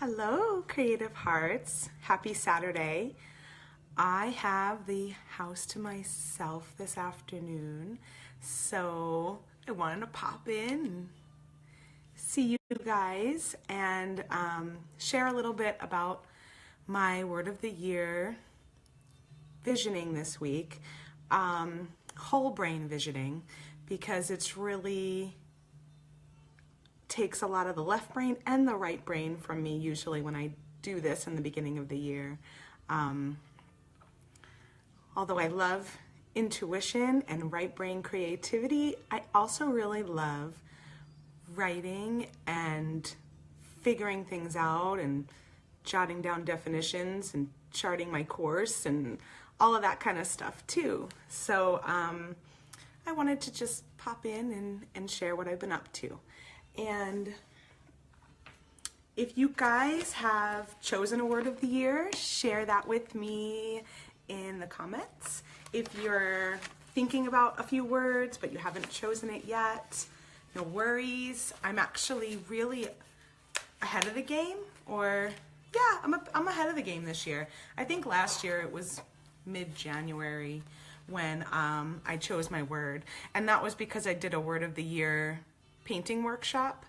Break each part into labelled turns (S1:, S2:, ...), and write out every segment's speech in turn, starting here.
S1: Hello, Creative Hearts. Happy Saturday. I have the house to myself this afternoon, so I wanted to pop in and see you guys and share a little bit about my word of the year visioning this week, whole brain visioning, because it's really takes a lot of the left brain and the right brain from me usually when I do this in the beginning of the year. Although I love intuition and right brain creativity, I also really love writing and figuring things out and jotting down definitions and charting my course and all of that kind of stuff too. So I wanted to just pop in and share what I've been up to. And if you guys have chosen a word of the year, share that with me in the comments. If you're thinking about a few words but you haven't chosen it yet, no worries. I'm actually really ahead of the game, or yeah, I'm ahead of the game this year. I think last year it was mid-January when I chose my word, and that was because I did a word of the year painting workshop.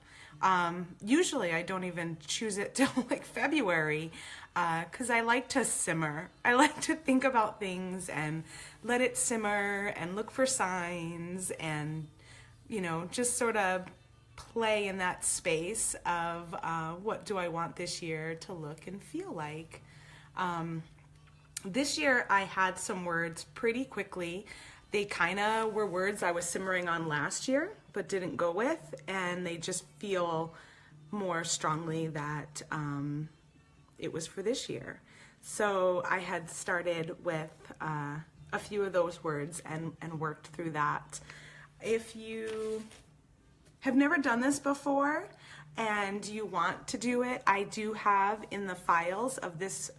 S1: Usually I don't even choose it till like February because I like to simmer. I like to think about things and let it simmer and look for signs and, you know, just sort of play in that space of what do I want this year to look and feel like. This year I had some words pretty quickly. They kind of were words I was simmering on last year but didn't go with, and they just feel more strongly that it was for this year. So I had started with a few of those words and worked through that. If you have never done this before and you want to do it, I do have in the files of this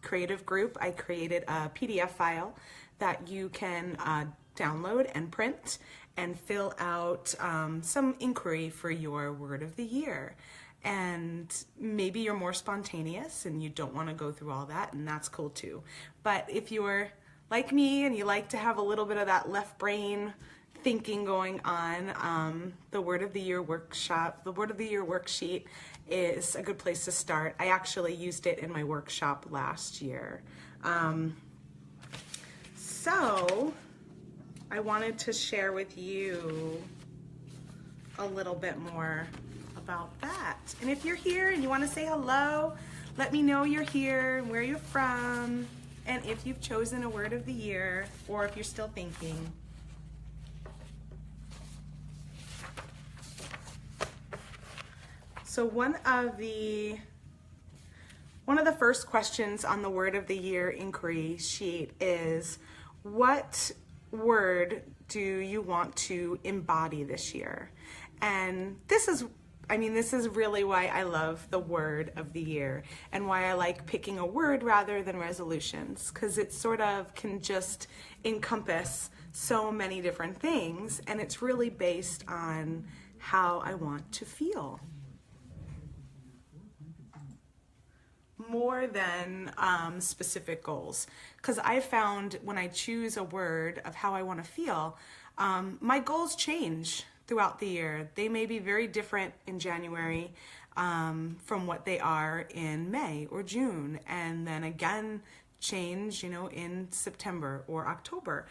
S1: creative group, I created a PDF file that you can download and print and fill out some inquiry for your word of the year. And maybe you're more spontaneous and you don't want to go through all that, and that's cool too. But if you're like me and you like to have a little bit of that left brain thinking going on, the word of the year workshop, the word of the year worksheet is a good place to start. I actually used it in my workshop last year. So I wanted to share with you a little bit more about that. And if you're here and you want to say hello, let me know you're here and where you're from, and if you've chosen a word of the year or if you're still thinking. So one of the first questions on the word of the year inquiry sheet is, what word do you want to embody this year? And this is really why I love the word of the year and why I like picking a word rather than resolutions, because it sort of can just encompass so many different things, and it's really based on how I want to feel. More than specific goals, because I found when I choose a word of how I want to feel, my goals change throughout the year. They may be very different in January from what they are in May or June, and then again change, in September or October.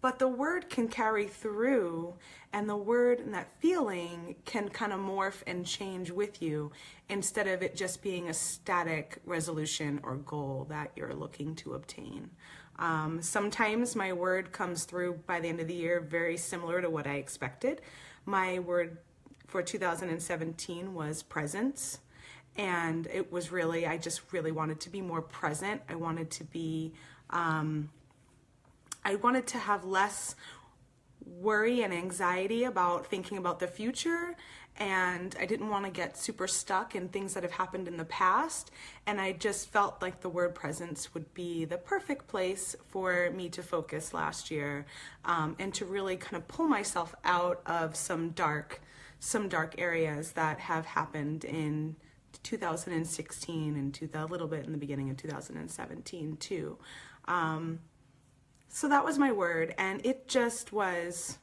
S1: But the word can carry through, and the word and that feeling can kind of morph and change with you instead of it just being a static resolution or goal that you're looking to obtain. Sometimes my word comes through by the end of the year very similar to what I expected. My word for 2017 was presence, and it was really, I just really wanted to be more present. I wanted to be I wanted to have less worry and anxiety about thinking about the future, and I didn't want to get super stuck in things that have happened in the past, and I just felt like the word presence would be the perfect place for me to focus last year, and to really kind of pull myself out of some dark areas that have happened in 2016 and a little bit in the beginning of 2017 too. So that was my word, and it was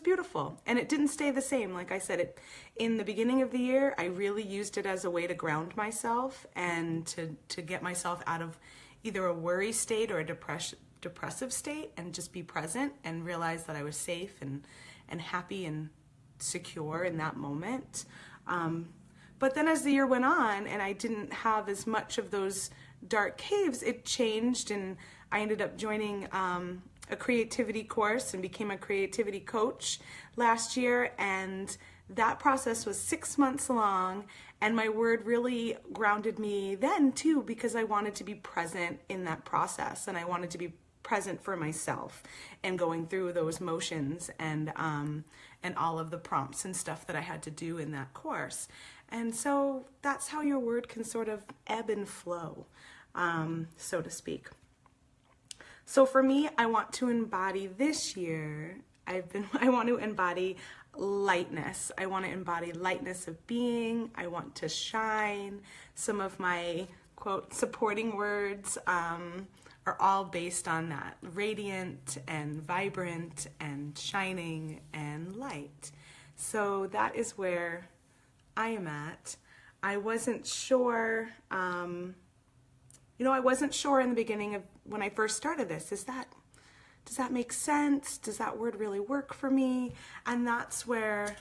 S1: beautiful, and it didn't stay the same. Like I said, in the beginning of the year, I really used it as a way to ground myself and to get myself out of either a worry state or a depressive state, and just be present and realize that I was safe and happy and secure in that moment. But then as the year went on and I didn't have as much of those dark caves, it changed, and I ended up joining a creativity course and became a creativity coach last year, and that process was 6 months long, and my word really grounded me then too, because I wanted to be present in that process, and I wanted to be present for myself and going through those motions and all of the prompts and stuff that I had to do in that course. And so that's how your word can sort of ebb and flow, so to speak. So for me, I want to embody this year, I want to embody lightness. I want to embody lightness of being. I want to shine. Some of my, quote, supporting words are all based on that. Radiant and vibrant and shining and light. So that is where I am at. I wasn't sure, I wasn't sure in the beginning of when I first started this, does that make sense? Does that word really work for me? And that's where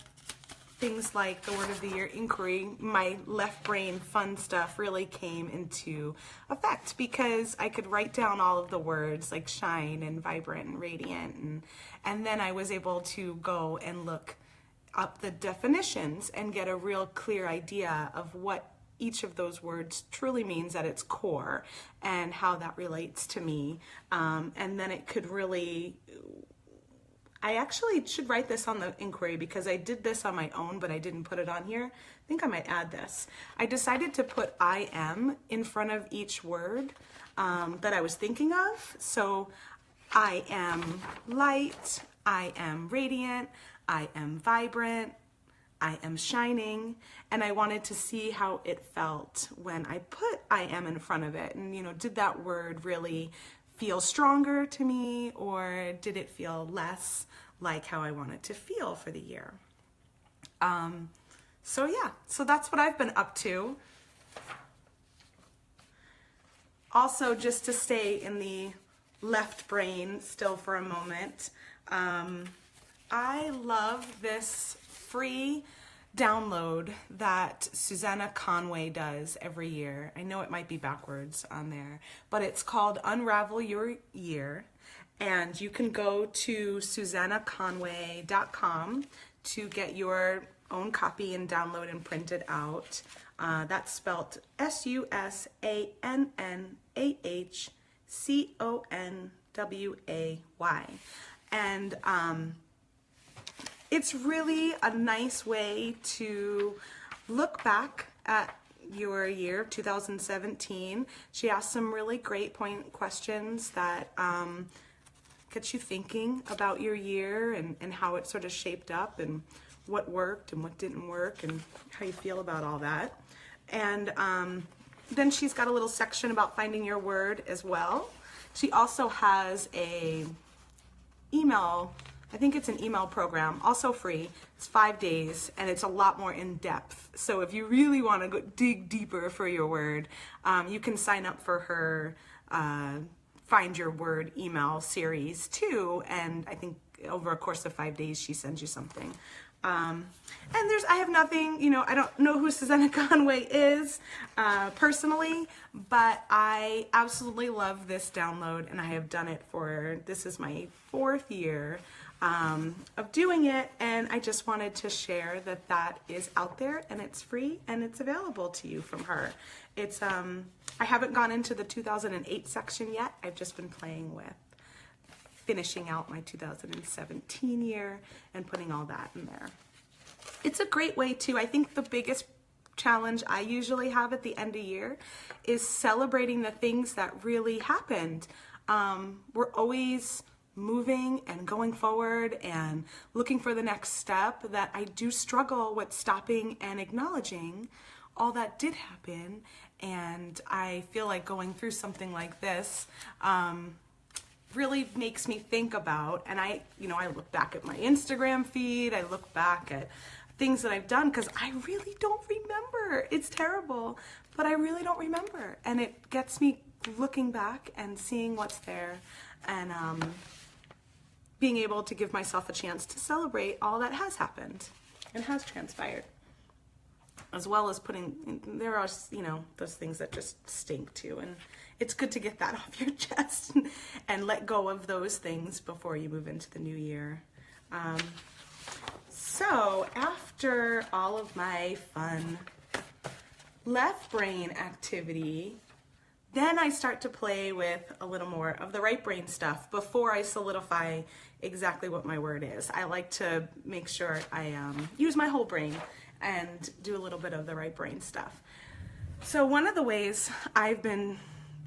S1: things like the word of the year inquiry, my left brain fun stuff, really came into effect, because I could write down all of the words like shine and vibrant and radiant, and then I was able to go and look up the definitions and get a real clear idea of what each of those words truly means at its core and how that relates to me. And then it could really, I actually should write this on the inquiry, because I did this on my own, but I didn't put it on here. I think I might add this. I decided to put I am in front of each word that I was thinking of. So I am light, I am radiant, I am vibrant, I am shining, and I wanted to see how it felt when I put I am in front of it. And, did that word really feel stronger to me, or did it feel less like how I want it to feel for the year? So that's what I've been up to. Also, just to stay in the left brain still for a moment, I love this free download that Susanna Conway does every year. I know it might be backwards on there, but it's called Unravel Your Year, and you can go to susannaconway.com to get your own copy and download and print it out. That's spelled SusannaHconway. And it's really a nice way to look back at your year, 2017. She asks some really great questions that get you thinking about your year and how it sort of shaped up and what worked and what didn't work and how you feel about all that. And then she's got a little section about finding your word as well. She also has a email, I think it's an email program, also free. It's 5 days, and it's a lot more in depth. So if you really want to go dig deeper for your word, you can sign up for her Find Your Word email series too. And I think over a course of 5 days, she sends you something. And I have nothing, I don't know who Susanna Conway is personally, but I absolutely love this download, and I have done it this is my 4th year of doing it, and I just wanted to share that is out there, and it's free, and it's available to you from her. It's, I haven't gone into the 2008 section yet. I've just been playing with finishing out my 2017 year and putting all that in there. It's a great way to, I think the biggest challenge I usually have at the end of year is celebrating the things that really happened. We're always moving and going forward and looking for the next step, that I do struggle with stopping and acknowledging all that did happen, and I feel like going through something like this really makes me think about, and I look back at my Instagram feed, I look back at things that I've done, because I really don't remember. It's terrible, but I really don't remember. And it gets me looking back and seeing what's there, and being able to give myself a chance to celebrate all that has happened and has transpired. As well as there are, those things that just stink too. And it's good to get that off your chest and let go of those things before you move into the new year. So after all of my fun left brain activity, then I start to play with a little more of the right brain stuff before I solidify exactly what my word is. I like to make sure I use my whole brain and do a little bit of the right brain stuff. So one of the ways I've been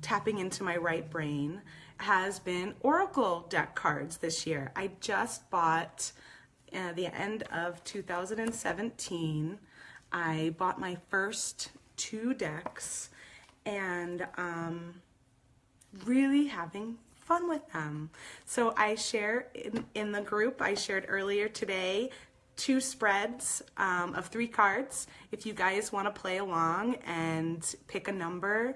S1: tapping into my right brain has been Oracle deck cards this year. I just bought, the end of 2017, I bought my first 2 decks, and really having fun with them. So I share in the group, I shared earlier today, 2 spreads of 3 cards. If you guys want to play along and pick a number,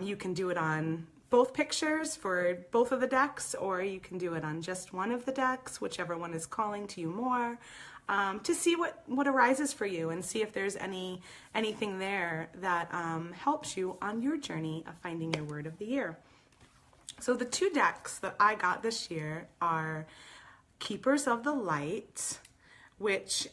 S1: you can do it on both pictures for both of the decks, or you can do it on just one of the decks, whichever one is calling to you more, to see what arises for you and see if there's anything there that helps you on your journey of finding your word of the year. So the 2 decks that I got this year are Keepers of the Light, which,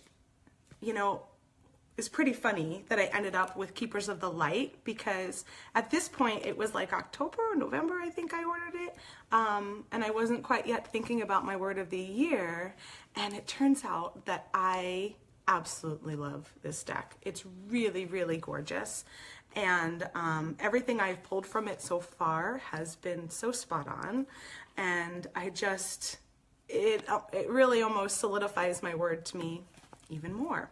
S1: is pretty funny that I ended up with Keepers of the Light, because at this point it was like October or November, I think I ordered it, and I wasn't quite yet thinking about my word of the year, and it turns out that I absolutely love this deck. It's really, really gorgeous, and everything I've pulled from it so far has been so spot on, and it really almost solidifies my word to me even more.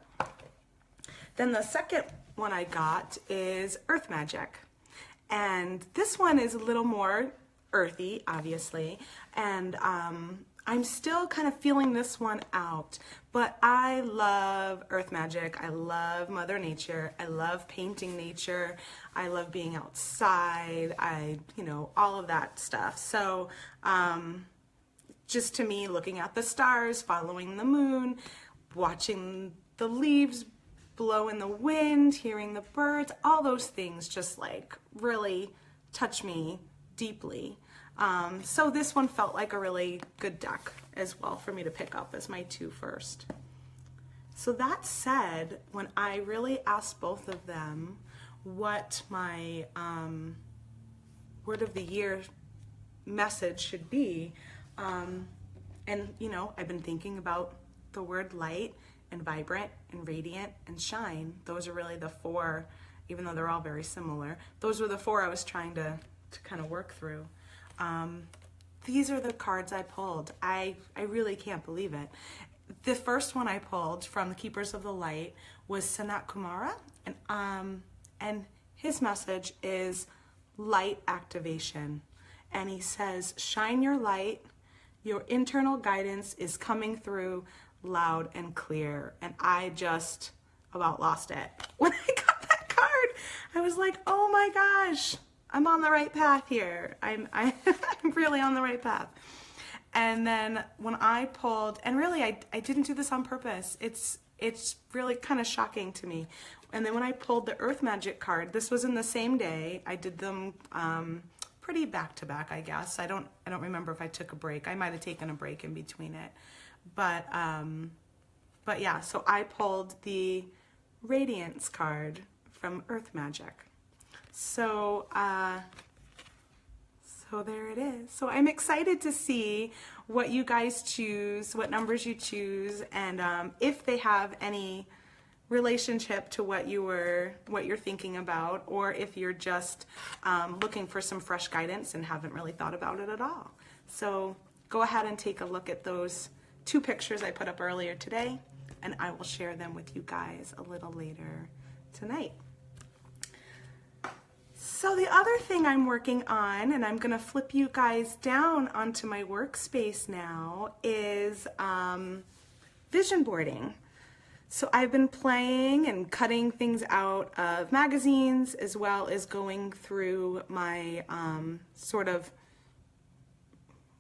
S1: Then the second one I got is Earth Magic. And this one is a little more earthy, obviously. And I'm still kind of feeling this one out. But I love Earth Magic. I love Mother Nature. I love painting nature. I love being outside. All of that stuff. So just to me, looking at the stars, following the moon, watching the leaves blow in the wind, hearing the birds, all those things just like really touch me deeply. So this one felt like a really good deck as well for me to pick up as my 2 first. So that said, when I really asked both of them what my word of the year message should be, and I've been thinking about the word light and vibrant and radiant and shine. Those are really the 4, even though they're all very similar. Those were the 4 I was trying to kind of work through. These are the cards I pulled. I really can't believe it. The first one I pulled from the Keepers of the Light was Sanat Kumara, and his message is light activation. And he says, shine your light, your internal guidance is coming through loud and clear. And I just about lost it. When I got that card, I was like, oh my gosh, I'm on the right path here. I'm really on the right path. And then when I pulled, and really I didn't do this on purpose. It's really kind of shocking to me. And then when I pulled the Earth Magic card, this was in the same day. I did them pretty back to back, I guess. I don't remember if I took a break. I might have taken a break in between it. But yeah, so I pulled the Radiance card from Earth Magic. So there it is. So I'm excited to see what you guys choose, what numbers you choose, and if they have any relationship to what you're thinking about, or if you're just looking for some fresh guidance and haven't really thought about it at all. So go ahead and take a look at those 2 pictures I put up earlier today, and I will share them with you guys a little later tonight. So the other thing I'm working on, and I'm gonna flip you guys down onto my workspace now, is vision boarding. So I've been playing and cutting things out of magazines, as well as going through my sort of,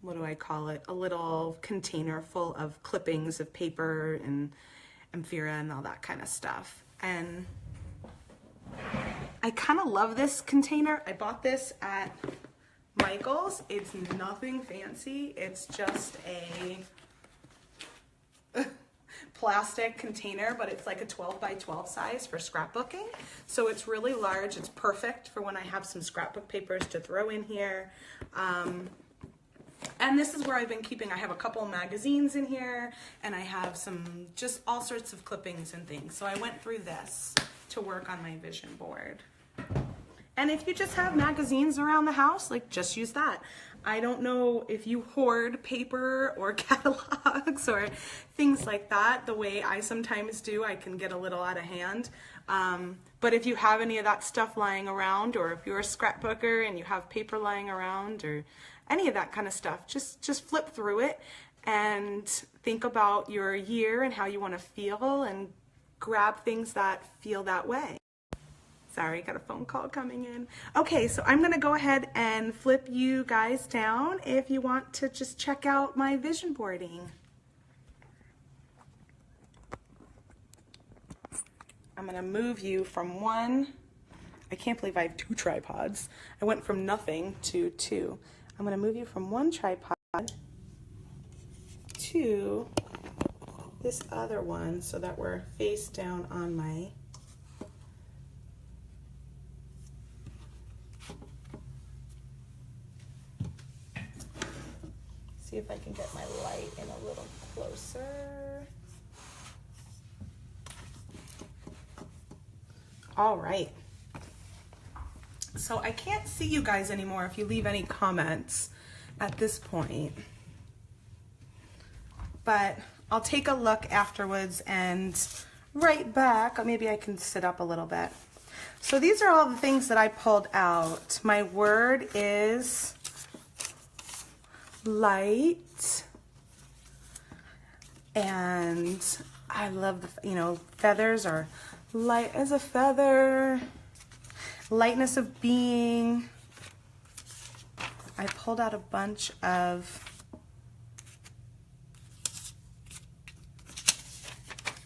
S1: what do I call it, a little container full of clippings of paper and Amphira and all that kind of stuff. And I kind of love this container. I bought this at Michael's. It's nothing fancy. It's just a plastic container, but it's like a 12 by 12 size for scrapbooking. So it's really large. It's perfect for when I have some scrapbook papers to throw in here. And this is where I've been keeping, I have a couple magazines in here, and I have some, just all sorts of clippings and things. So I went through this to work on my vision board. And if you just have magazines around the house, like, just use that. I don't know if you hoard paper or catalogs or things like that. The way I sometimes do, I can get a little out of hand. But if you have any of that stuff lying around, or if you're a scrapbooker and you have paper lying around or any of that kind of stuff, just flip through it and think about your year and how you want to feel, and grab things that feel that way. Sorry, got a phone call coming in. Okay, so I'm gonna go ahead and flip you guys down if you want to just check out my vision boarding. I'm gonna move you from one, I can't believe I have 2 tripods. I went from nothing to 2. I'm gonna move you from one tripod to this other one so that we're face down on my see if I can get my light in a little closer. All right. So I can't see you guys anymore if you leave any comments at this point. But I'll take a look afterwards and write back. Maybe I can sit up a little bit. So these are all the things that I pulled out. My word is light, and I love the, feathers are light as a feather, lightness of being. I pulled out a bunch of,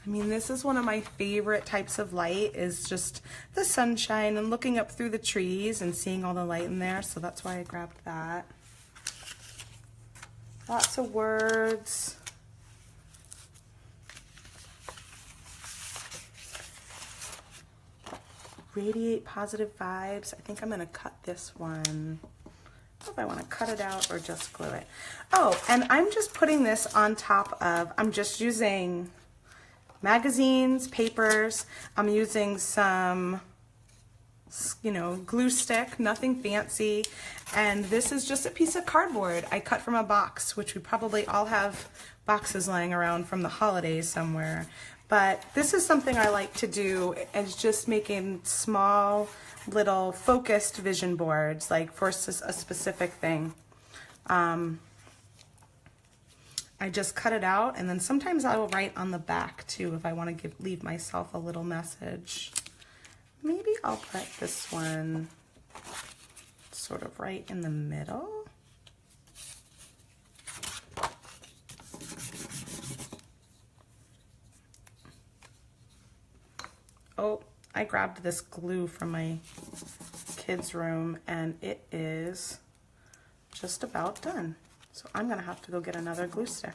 S1: this is one of my favorite types of light, is just the sunshine and looking up through the trees and seeing all the light in there, so that's why I grabbed that. Lots of words. Radiate positive vibes. I think I'm going to cut this one. I don't know if I want to cut it out or just glue it. Oh, and I'm just putting this on top of, I'm just using magazines, papers. I'm using some, glue stick, nothing fancy. And this is just a piece of cardboard I cut from a box, which we probably all have boxes lying around from the holidays somewhere. But this is something I like to do, is just making small little focused vision boards, like for a specific thing. I just cut it out, and then sometimes I will write on the back too if I want to leave myself a little message. Maybe I'll put this one sort of right in the middle. Oh, I grabbed this glue from my kids' room, and it is just about done. So I'm gonna have to go get another glue stick.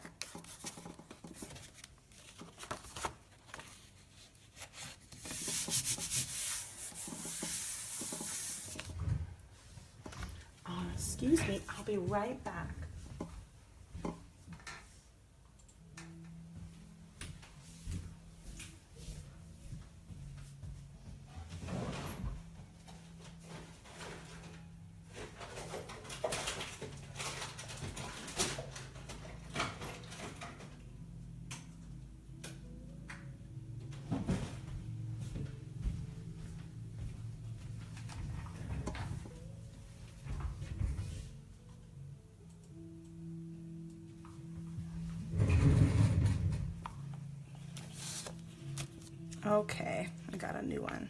S1: Oh, excuse me, I'll be right back. Okay, I got a new one.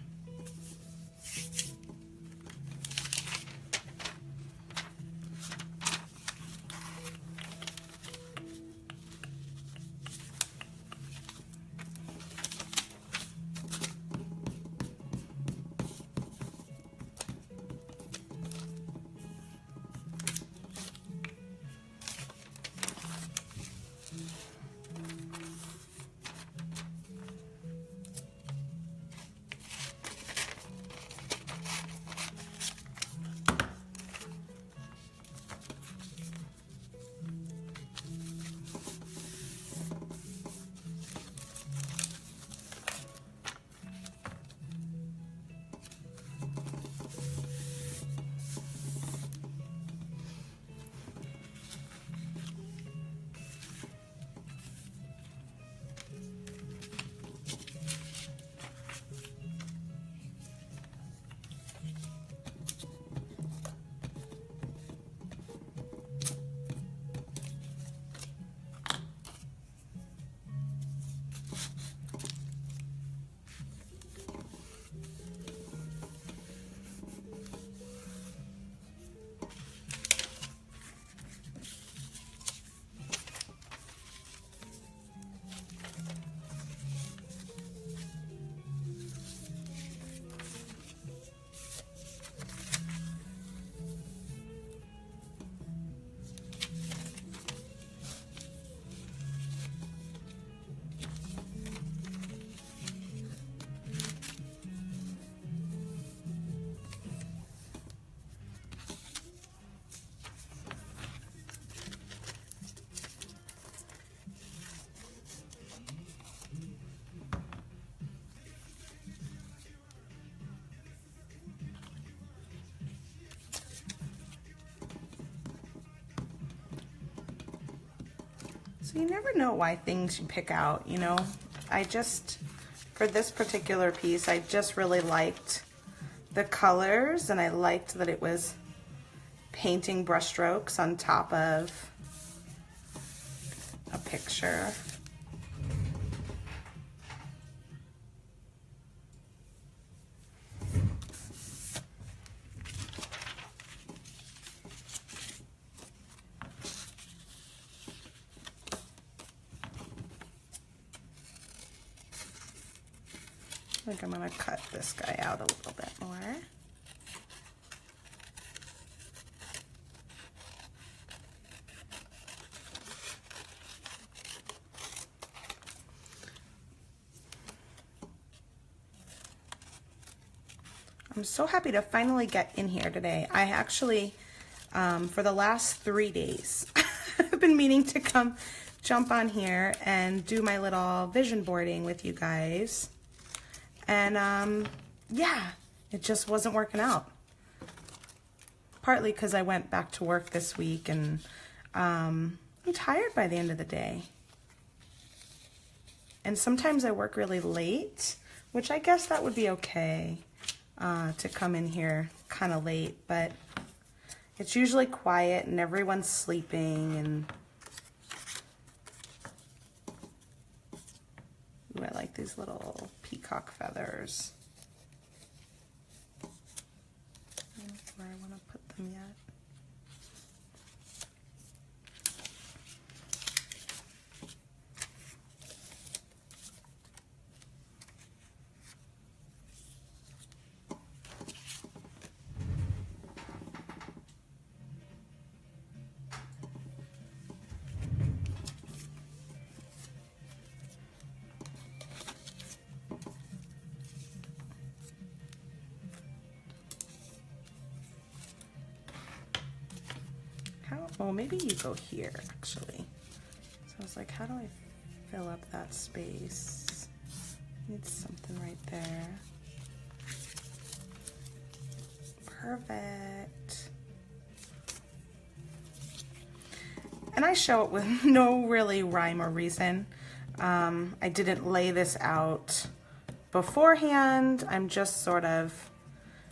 S1: So you never know why things you pick out, you know. For this particular piece, I just really liked the colors, and I liked that it was painting brushstrokes on top of a picture. I think I'm going to cut this guy out a little bit more. I'm so happy to finally get in here today. I actually, for the last 3 days, I've been meaning to come jump on here and do my little vision boarding with you guys. And yeah, it just wasn't working out. Partly because I went back to work this week, and I'm tired by the end of the day. And sometimes I work really late, which I guess that would be okay to come in here kind of late, but it's usually quiet and everyone's sleeping. And ooh, I like these little peacock feathers. I don't know where I want to put them yet. Well, maybe you go here, actually. So I was like, how do I fill up that space? Need something right there. Perfect. And I show it with no really rhyme or reason. I didn't lay this out beforehand. I'm just sort of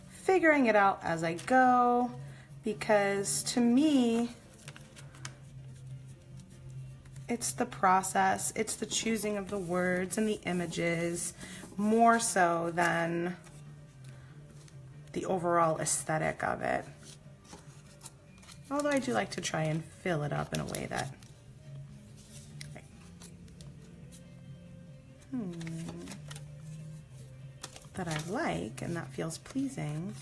S1: figuring it out as I go, because to me, it's the process, it's the choosing of the words and the images, more so than the overall aesthetic of it. Although I do like to try and fill it up in a way that that I like and that feels pleasing.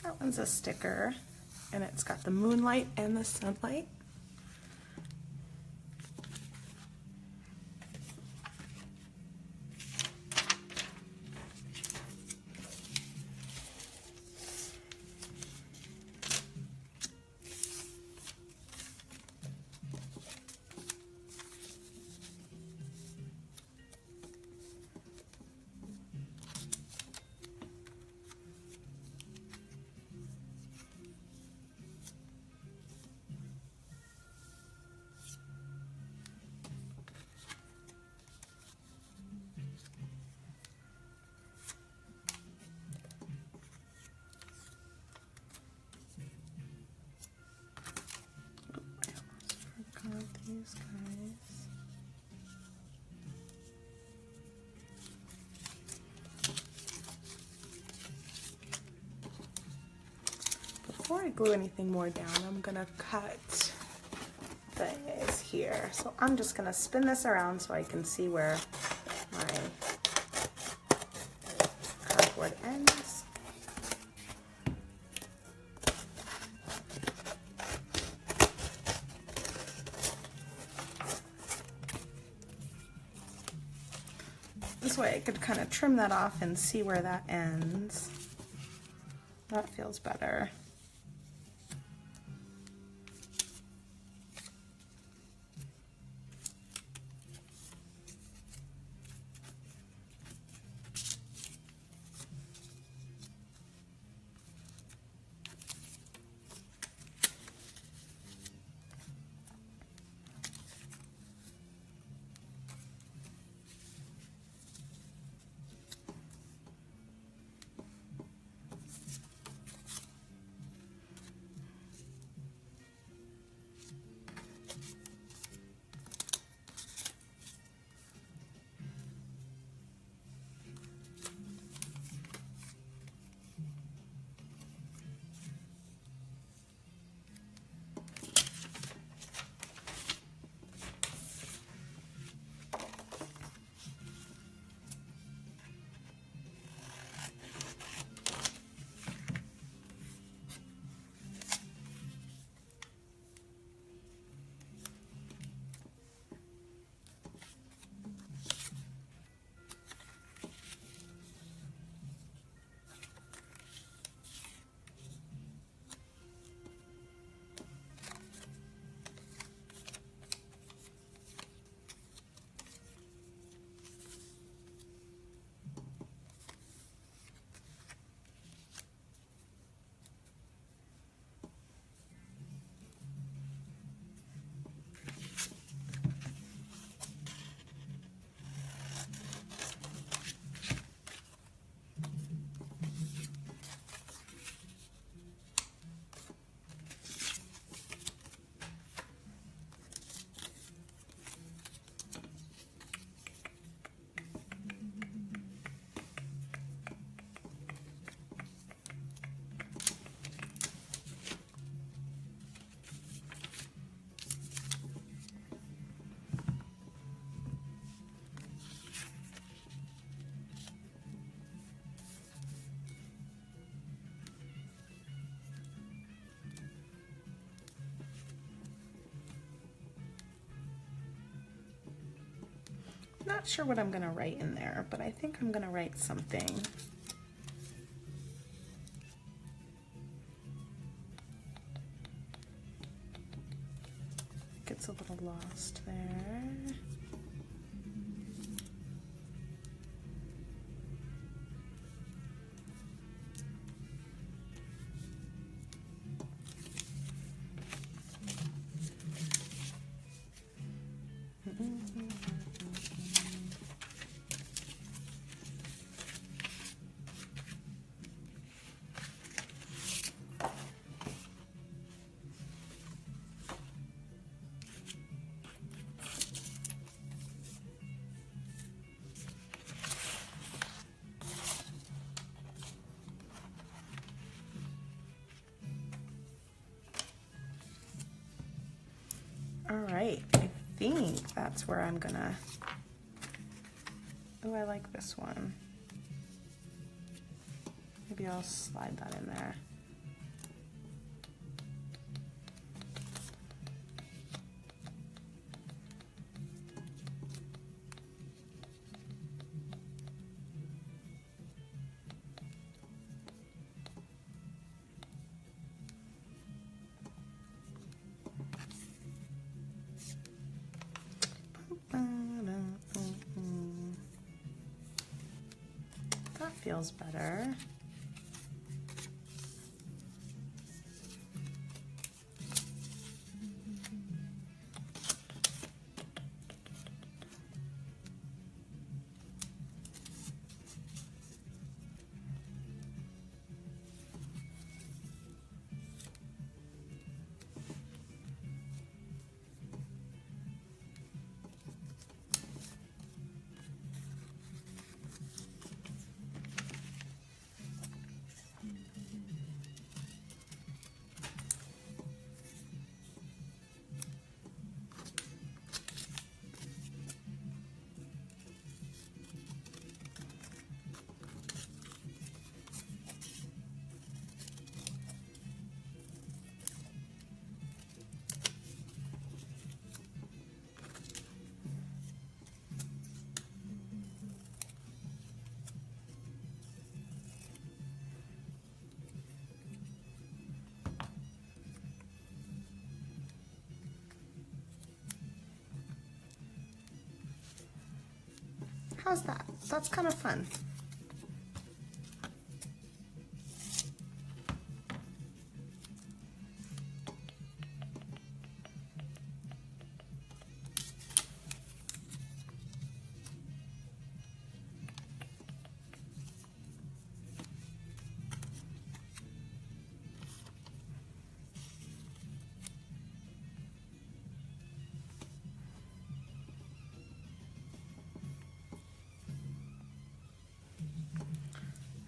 S1: That one's a sticker, and it's got the moonlight and the sunlight. These guys. Before I glue anything more down, I'm gonna cut things here. So I'm just gonna spin this around so I can see where my cardboard ends. This way I could kind of trim that off and see where that ends. That feels better. Not sure what I'm gonna write in there, but I think I'm gonna write something. Gets a little lost there. All right, I think that's where I'm gonna, oh, I like this one. Maybe I'll slide that in there. That feels better. How's that? That's kind of fun.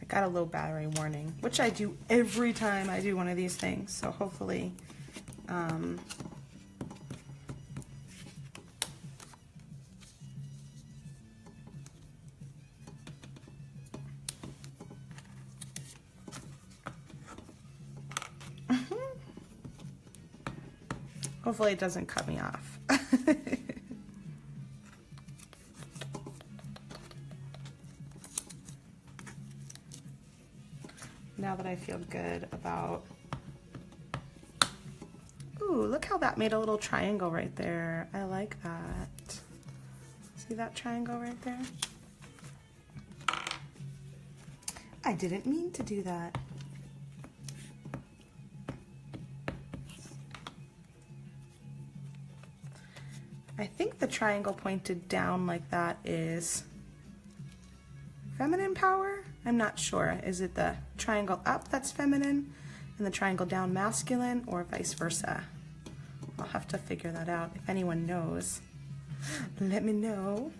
S1: Got a low battery warning, which I do every time I do one of these things, so hopefully hopefully it doesn't cut me off. Now that I feel good about, ooh, look how that made a little triangle right there. I like that. See that triangle right there? I didn't mean to do that. I think the triangle pointed down like that is feminine power? I'm not sure. Is it the triangle up that's feminine and the triangle down masculine, or vice versa? I'll have to figure that out. If anyone knows, let me know.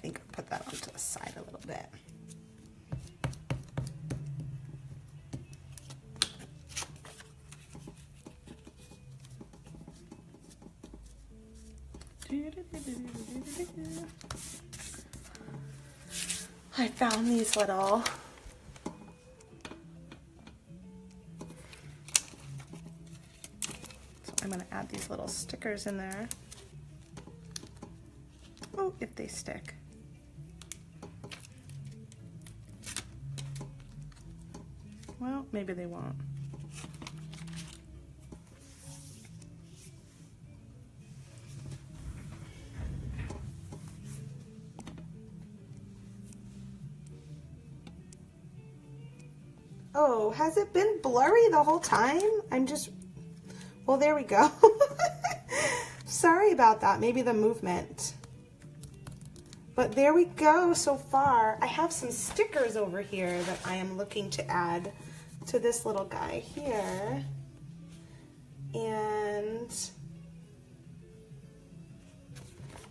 S1: think I'll put that onto the side a little bit. I found these little I'm going to add these little stickers in there. Oh, if they stick. Well, maybe they won't. Oh, has it been blurry the whole time? Well, there we go. Sorry about that. Maybe the movement. But there we go so far. I have some stickers over here that I am looking to add to this little guy here. And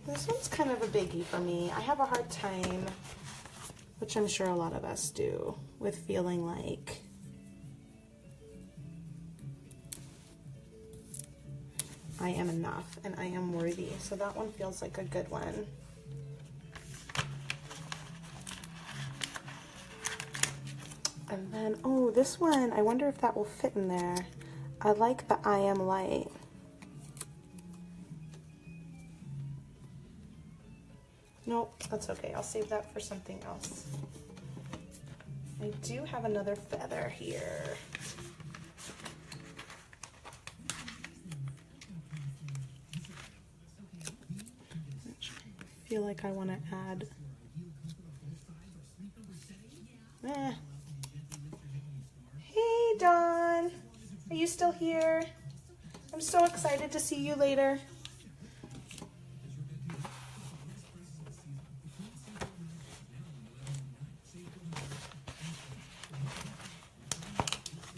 S1: this one's kind of a biggie for me. I have a hard time, which I'm sure a lot of us do, with feeling like I am enough and I am worthy. So that one feels like a good one. And then, oh, this one, I wonder if that will fit in there. I like the I am light. Nope, that's okay. I'll save that for something else. I do have another feather here. I feel like I want to add. Hey, Dawn. Are you still here? I'm so excited to see you later.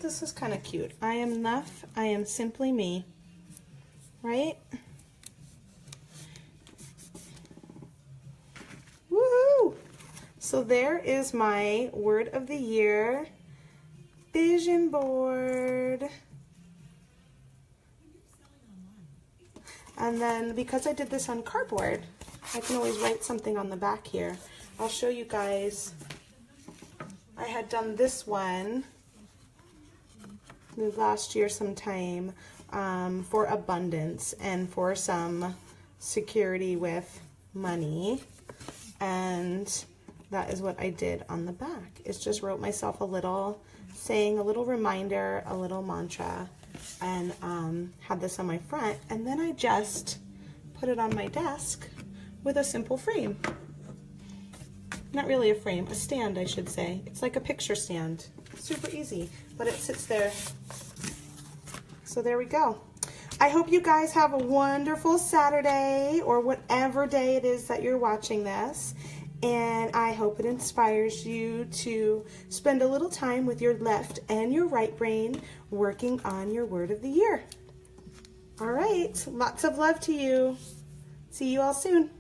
S1: This is kind of cute. I am enough. I am simply me. Right? Woohoo! So there is my word of the year vision board. And then because I did this on cardboard, I can always write something on the back here. I'll show you guys. I had done this one last year sometime for abundance and for some security with money, and that is what I did on the back. It's just wrote myself a little saying, a little reminder, a little mantra, and had this on my front, and then I just put it on my desk with a simple frame. Not really a frame, a stand I should say. It's like a picture stand. Super easy, but it sits there. So there we go. I hope you guys have a wonderful Saturday or whatever day it is that you're watching this. And I hope it inspires you to spend a little time with your left and your right brain working on your word of the year. All right, lots of love to you. See you all soon.